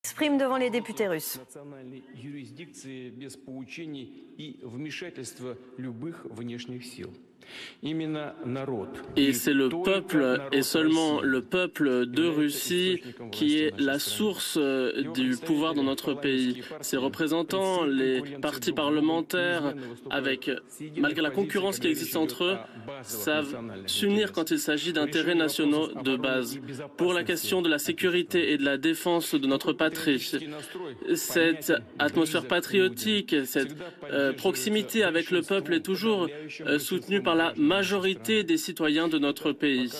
S'exprime devant les députés russes. Et c'est le peuple, et seulement le peuple de Russie, qui est la source du pouvoir dans notre pays. Ses représentants, les partis parlementaires, malgré la concurrence qui existe entre eux, savent s'unir quand il s'agit d'intérêts nationaux de base. Pour la question de la sécurité et de la défense de notre patrie, cette atmosphère patriotique, cette proximité avec le peuple est toujours soutenue par la majorité des citoyens de notre pays.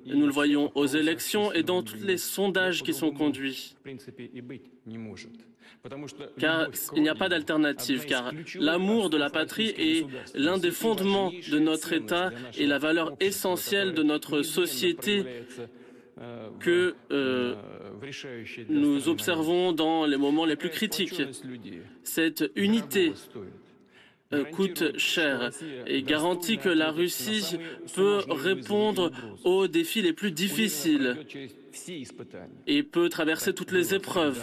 Nous le voyons aux élections et dans tous les sondages qui sont conduits. Car il n'y a pas d'alternative, car l'amour de la patrie est l'un des fondements de notre État et la valeur essentielle de notre société que nous observons dans les moments les plus critiques. Cette unité coûte cher et garantit que la Russie peut répondre aux défis les plus difficiles et peut traverser toutes les épreuves.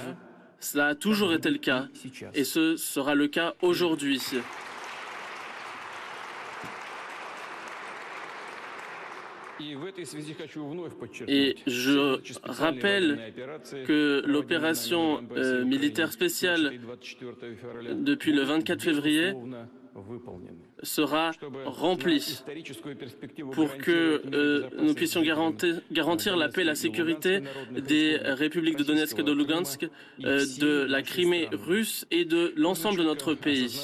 Cela a toujours été le cas et ce sera le cas aujourd'hui. Et je rappelle que l'opération militaire spéciale depuis le 24 février sera remplie pour que nous puissions garantir la paix et la sécurité des républiques de Donetsk et de Lugansk, de la Crimée russe et de l'ensemble de notre pays.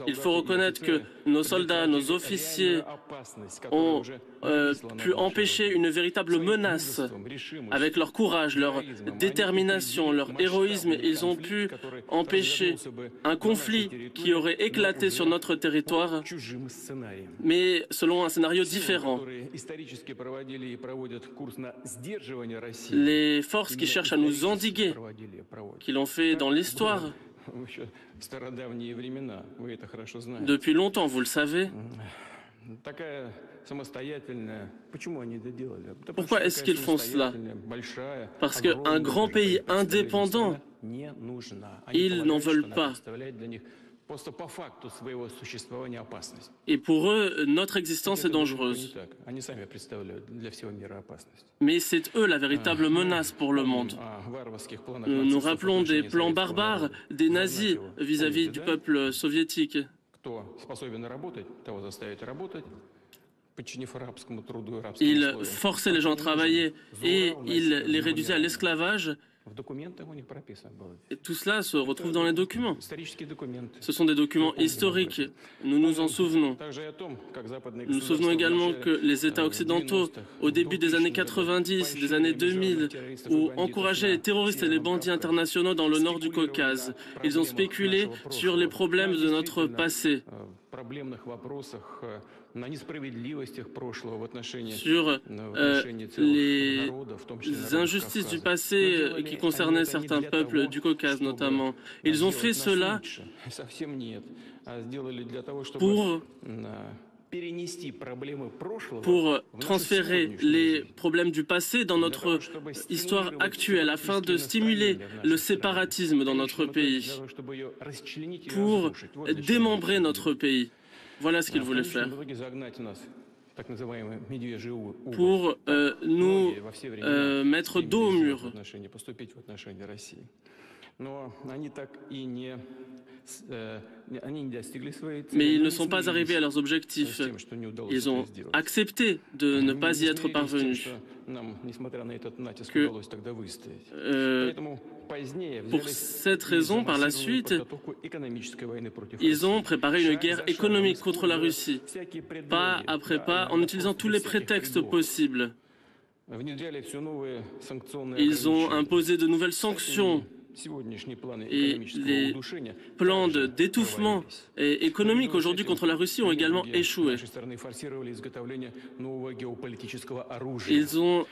Il faut reconnaître que nos soldats, nos officiers ont pu empêcher une véritable menace. Avec leur courage, leur détermination, leur héroïsme, ils ont pu empêcher un conflit qui aurait éclaté sur notre territoire, mais selon un scénario différent. Les forces qui cherchent à nous endiguer, qui l'ont fait dans l'histoire, depuis longtemps, vous le savez. Pourquoi est-ce qu'ils font cela? Parce qu'un grand pays indépendant, ils n'en veulent pas. Et pour eux, notre existence est dangereuse. Mais c'est eux la véritable menace pour le monde. Nous nous rappelons des plans barbares des nazis vis-à-vis du peuple soviétique. Ils forçaient les gens à travailler et ils les réduisaient à l'esclavage. Et tout cela se retrouve dans les documents. Ce sont des documents historiques. Nous nous en souvenons. Nous nous souvenons également que les États occidentaux, au début des années 90, des années 2000, ont encouragé les terroristes et les bandits internationaux dans le nord du Caucase. Ils ont spéculé sur les problèmes de notre passé, sur les injustices du passé qui concernaient certains peuples du notamment. Ils ont fait cela pour transférer les problèmes du passé dans notre histoire actuelle, afin de stimuler le séparatisme dans notre pays, pour démembrer notre pays. Voilà ce qu'ils voulaient faire. Pour nous mettre dos au mur. Mais ils ne sont pas arrivés à leurs objectifs. Ils ont accepté de ne pas y être parvenus. Pour cette raison, par la suite, ils ont préparé une guerre économique contre la Russie, pas après pas, en utilisant tous les prétextes possibles. Ils ont imposé de nouvelles sanctions. Et les plans d'étouffement économique aujourd'hui contre la Russie ont également échoué. Ils ont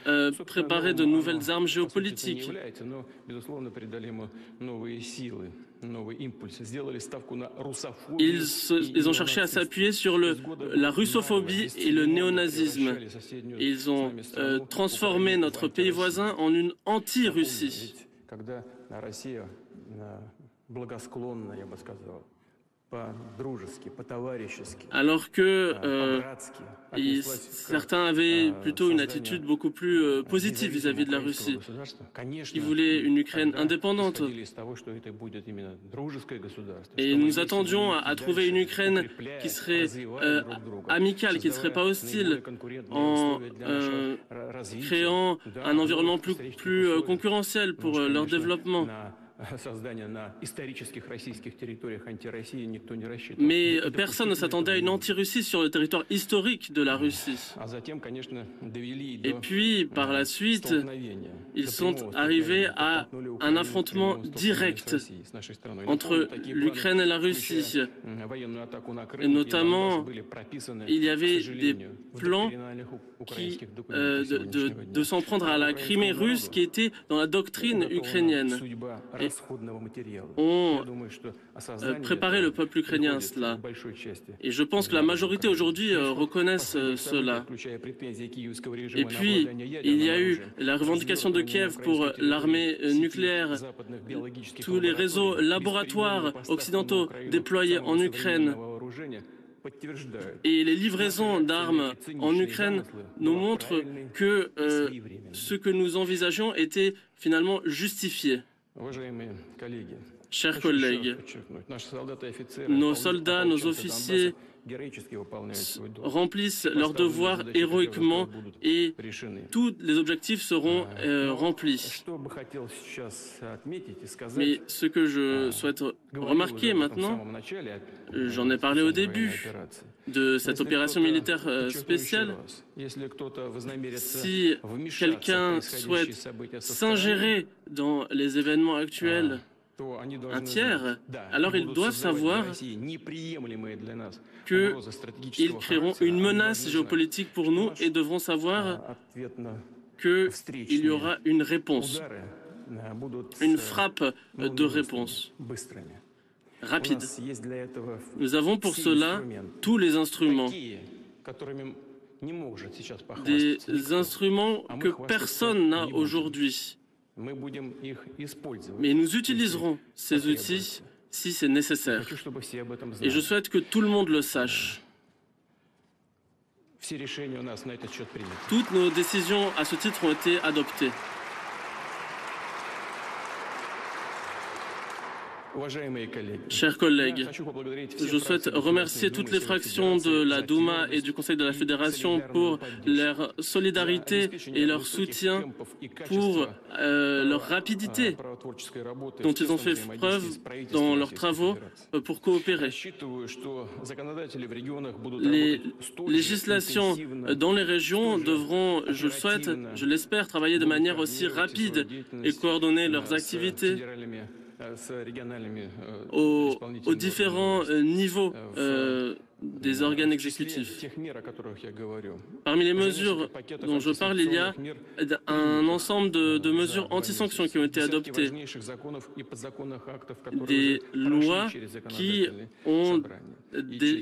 préparé de nouvelles armes géopolitiques. Ils ont cherché à s'appuyer sur la russophobie et le néonazisme. Ils ont transformé notre pays voisin en une anti-Russie. Alors que certains avaient plutôt une attitude beaucoup plus positive vis-à-vis de la Russie, qui voulaient une Ukraine indépendante. Et nous attendions à trouver une Ukraine qui serait amicale, qui ne serait pas hostile, en créant un environnement plus concurrentiel pour leur développement. Mais personne ne s'attendait à une anti-Russie sur le territoire historique de la Russie. Et puis, par la suite, ils sont arrivés à un affrontement direct entre l'Ukraine et la Russie. Et notamment, il y avait des plans de s'en prendre à la Crimée russe qui était dans la doctrine ukrainienne. Et ont préparé le peuple ukrainien à cela. Et je pense que la majorité aujourd'hui reconnaissent cela. Et puis, il y a eu la revendication de Kiev pour l'armée nucléaire, tous les réseaux laboratoires occidentaux déployés en Ukraine. Et les livraisons d'armes en Ukraine nous montrent que ce que nous envisageons était finalement justifié. Chers collègues, nos soldats, nos officiers remplissent leurs devoirs héroïquement et tous les objectifs seront remplis. Mais ce que je souhaite remarquer maintenant, j'en ai parlé au début de cette opération militaire spéciale, si quelqu'un souhaite s'ingérer dans les événements actuels, un tiers, alors ils doivent savoir qu'ils créeront une menace géopolitique pour nous et devront savoir qu'il y aura une réponse, une frappe de réponse rapide. Nous avons pour cela tous les instruments, des instruments que personne n'a aujourd'hui. Mais nous utiliserons ces outils si c'est nécessaire. Et je souhaite que tout le monde le sache. Toutes nos décisions à ce titre ont été adoptées. Chers collègues, je souhaite remercier toutes les fractions de la Douma et du Conseil de la Fédération pour leur solidarité et leur soutien, pour leur rapidité dont ils ont fait preuve dans leurs travaux pour coopérer. Les législations dans les régions devront, je le souhaite, je l'espère, travailler de manière aussi rapide et coordonner leurs activités aux différents niveaux des organes exécutifs. Parmi les mesures dont je parle, il y a un ensemble de mesures anti-sanctions qui ont été adoptées, des lois qui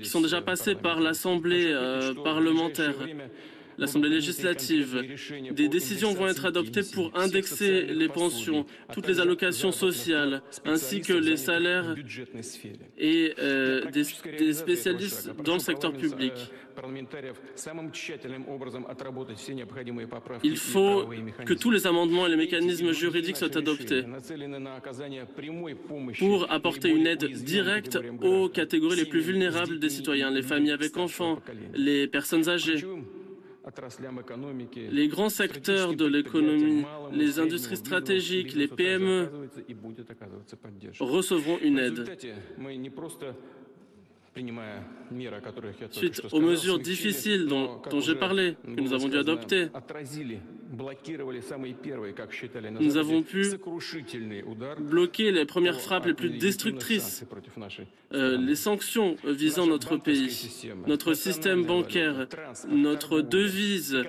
sont déjà passées par l'Assemblée parlementaire, l'Assemblée législative. Des décisions vont être adoptées pour indexer les pensions, toutes les allocations sociales, ainsi que les salaires et des spécialistes dans le secteur public. Il faut que tous les amendements et les mécanismes juridiques soient adoptés pour apporter une aide directe aux catégories les plus vulnérables des citoyens, les familles avec enfants, les personnes âgées. Les grands secteurs de l'économie, les industries stratégiques, les PME recevront une aide. Suite aux mesures difficiles dont j'ai parlé, que nous avons dû adopter, nous avons pu bloquer les premières frappes les plus destructrices, les sanctions visant notre pays, notre système bancaire, notre devise,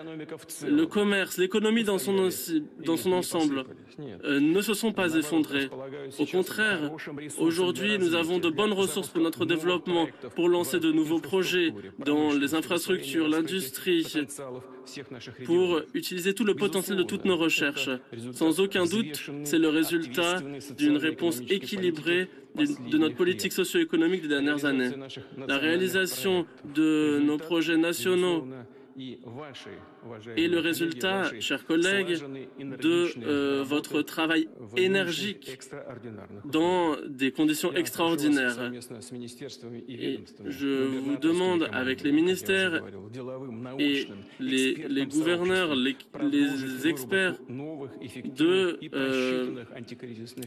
le commerce, l'économie dans son ensemble ne se sont pas effondrées. Au contraire, aujourd'hui, nous avons de bonnes ressources pour notre développement, pour lancer de nouveaux projets dans les infrastructures, l'industrie, pour utiliser tout le potentiel de toutes nos recherches. Sans aucun doute, c'est le résultat d'une réponse équilibrée de notre politique socio-économique des dernières années. La réalisation de nos projets nationaux est le résultat, chers collègues, de votre travail énergique dans des conditions extraordinaires. Et je vous demande, avec les ministères et les gouverneurs, les experts,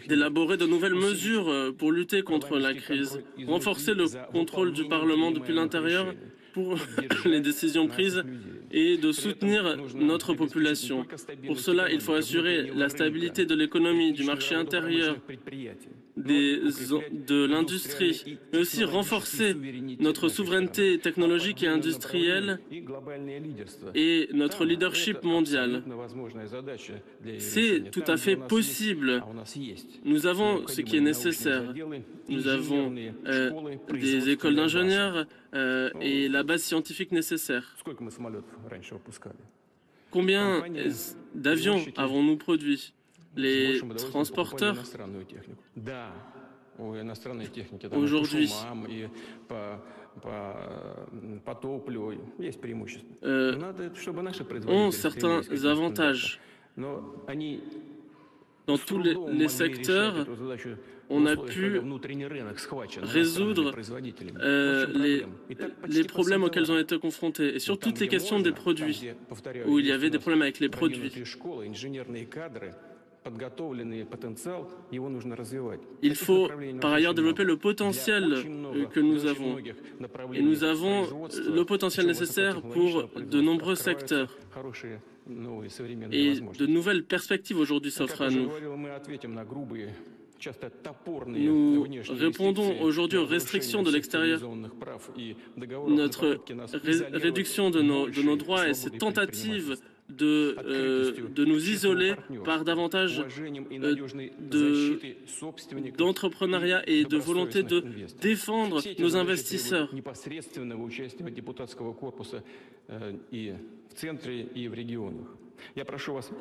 d'élaborer de nouvelles mesures pour lutter contre la crise, renforcer le contrôle du Parlement depuis l'intérieur pour les décisions prises et de soutenir notre population. Pour cela, il faut assurer la stabilité de l'économie, du marché intérieur, de l'industrie, mais aussi renforcer notre souveraineté technologique et industrielle et notre leadership mondial. C'est tout à fait possible. Nous avons ce qui est nécessaire. Nous avons des écoles d'ingénieurs et la base scientifique nécessaire. Combien d'avions avons-nous produits? Les transporteurs, aujourd'hui, ont certains avantages. Dans tous les secteurs, on a pu résoudre les problèmes auxquels ils ont été confrontés, et sur toutes les questions des produits, où il y avait des problèmes avec les produits. Il faut par ailleurs développer le potentiel que nous avons. Et nous avons le potentiel nécessaire pour de nombreux secteurs. Et de nouvelles perspectives aujourd'hui s'offrent à nous. Nous répondons aujourd'hui aux restrictions de l'extérieur, notre réduction de nos droits et ces tentatives de nous isoler par davantage d'entrepreneuriat et de volonté de défendre nos investisseurs.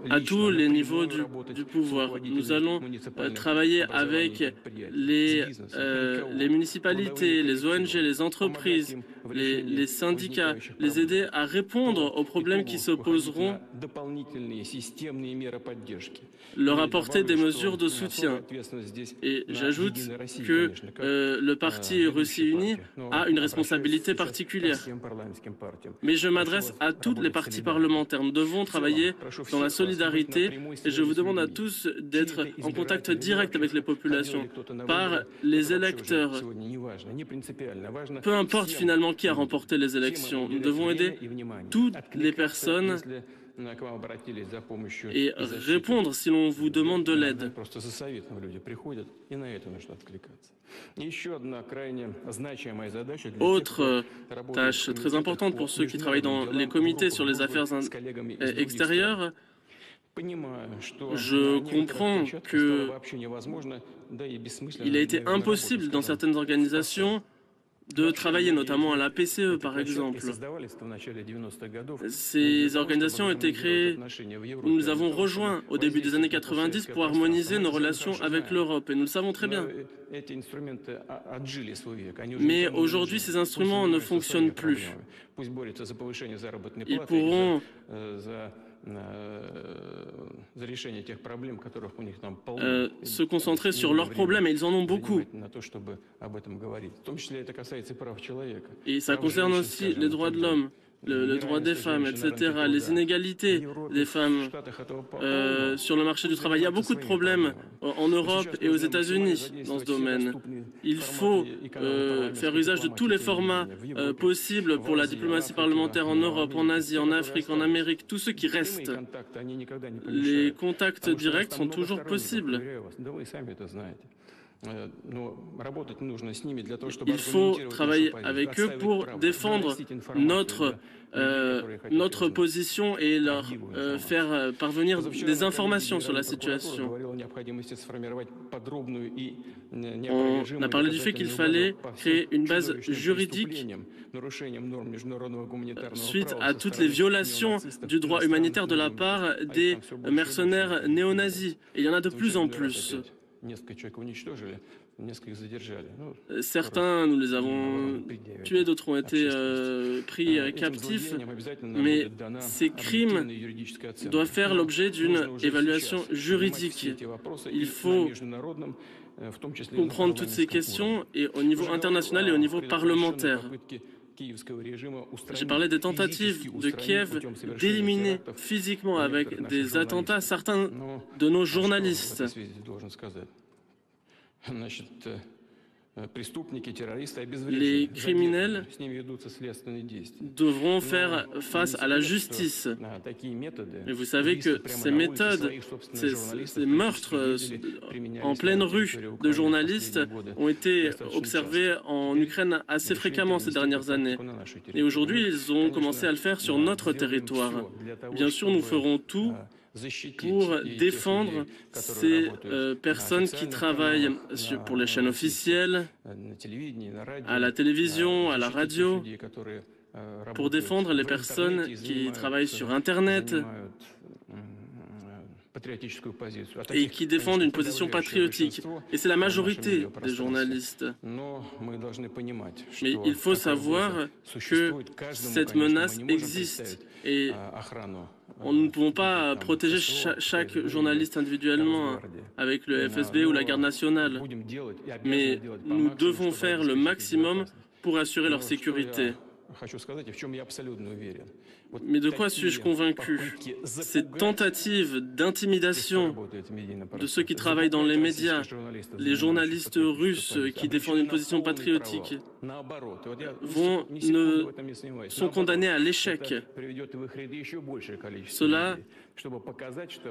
À tous les niveaux du pouvoir. Nous allons travailler avec les municipalités, les ONG, les entreprises, les syndicats, les aider à répondre aux problèmes qui se poseront, leur apporter des mesures de soutien. Et j'ajoute que le parti Russie Unie a une responsabilité particulière. Mais je m'adresse à tous les partis parlementaires. Nous devons travailler dans la solidarité et je vous demande à tous d'être en contact direct avec les populations, par les électeurs. Peu importe finalement qui a remporté les élections, nous devons aider toutes les personnes et répondre si l'on vous demande de l'aide. Autre tâche très importante pour ceux qui travaillent dans les comités sur les affaires extérieures, je comprends qu'il a été impossible dans certaines organisations de travailler, notamment à la PCE, par exemple. Ces organisations ont été créées, nous les avons rejoints au début des années 90 pour harmoniser nos relations avec l'Europe, et nous le savons très bien. Mais aujourd'hui, ces instruments ne fonctionnent plus. Ils pourront se concentrer sur leurs problèmes, et ils en ont beaucoup. Et ça concerne aussi les droits de l'homme, le droit des femmes, etc., les inégalités des femmes sur le marché du travail. Il y a beaucoup de problèmes en Europe et aux États-Unis dans ce domaine. Il faut faire usage de tous les formats possibles pour la diplomatie parlementaire en Europe, en Asie, en Afrique, en Amérique, tous ceux qui restent. Les contacts directs sont toujours possibles. Il faut travailler avec eux pour défendre notre position et leur faire parvenir des informations sur la situation. On a parlé du fait qu'il fallait créer une base juridique suite à toutes les violations du droit humanitaire de la part des mercenaires néo-nazis. Et il y en a de plus en plus. Certains, nous les avons tués, d'autres ont été pris captifs, mais ces crimes doivent faire l'objet d'une évaluation juridique. Il faut comprendre toutes ces questions et au niveau international et au niveau parlementaire. J'ai parlé des tentatives de Kiev d'éliminer physiquement avec des attentats certains de nos journalistes. Les criminels devront faire face à la justice. Et vous savez que ces méthodes, ces meurtres en pleine rue de journalistes ont été observés en Ukraine assez fréquemment ces dernières années. Et aujourd'hui, ils ont commencé à le faire sur notre territoire. Bien sûr, nous ferons tout pour défendre ces personnes qui travaillent pour les chaînes officielles, à la télévision, à la radio, pour défendre les personnes qui travaillent sur Internet et qui défendent une position patriotique. Et c'est la majorité des journalistes. Mais il faut savoir que cette menace existe et nous ne pouvons pas protéger chaque journaliste individuellement avec le FSB ou la garde nationale. Mais nous devons faire le maximum pour assurer leur sécurité. Mais de quoi suis-je convaincu? Ces tentatives d'intimidation de ceux qui travaillent dans les médias, les journalistes russes qui défendent une position patriotique, sont condamnés à l'échec. Cela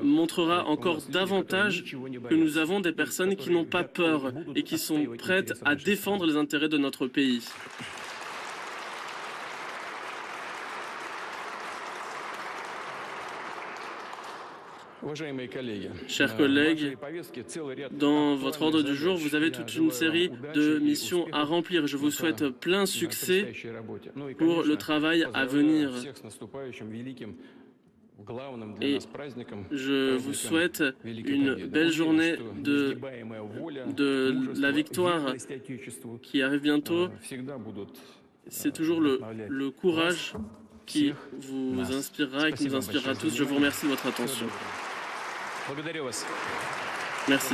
montrera encore davantage que nous avons des personnes qui n'ont pas peur et qui sont prêtes à défendre les intérêts de notre pays. Chers collègues, dans votre ordre du jour, vous avez toute une série de missions à remplir. Je vous souhaite plein succès pour le travail à venir. Et je vous souhaite une belle journée de la victoire qui arrive bientôt. C'est toujours le courage qui vous inspirera et qui nous inspirera tous. Je vous remercie de votre attention. Merci.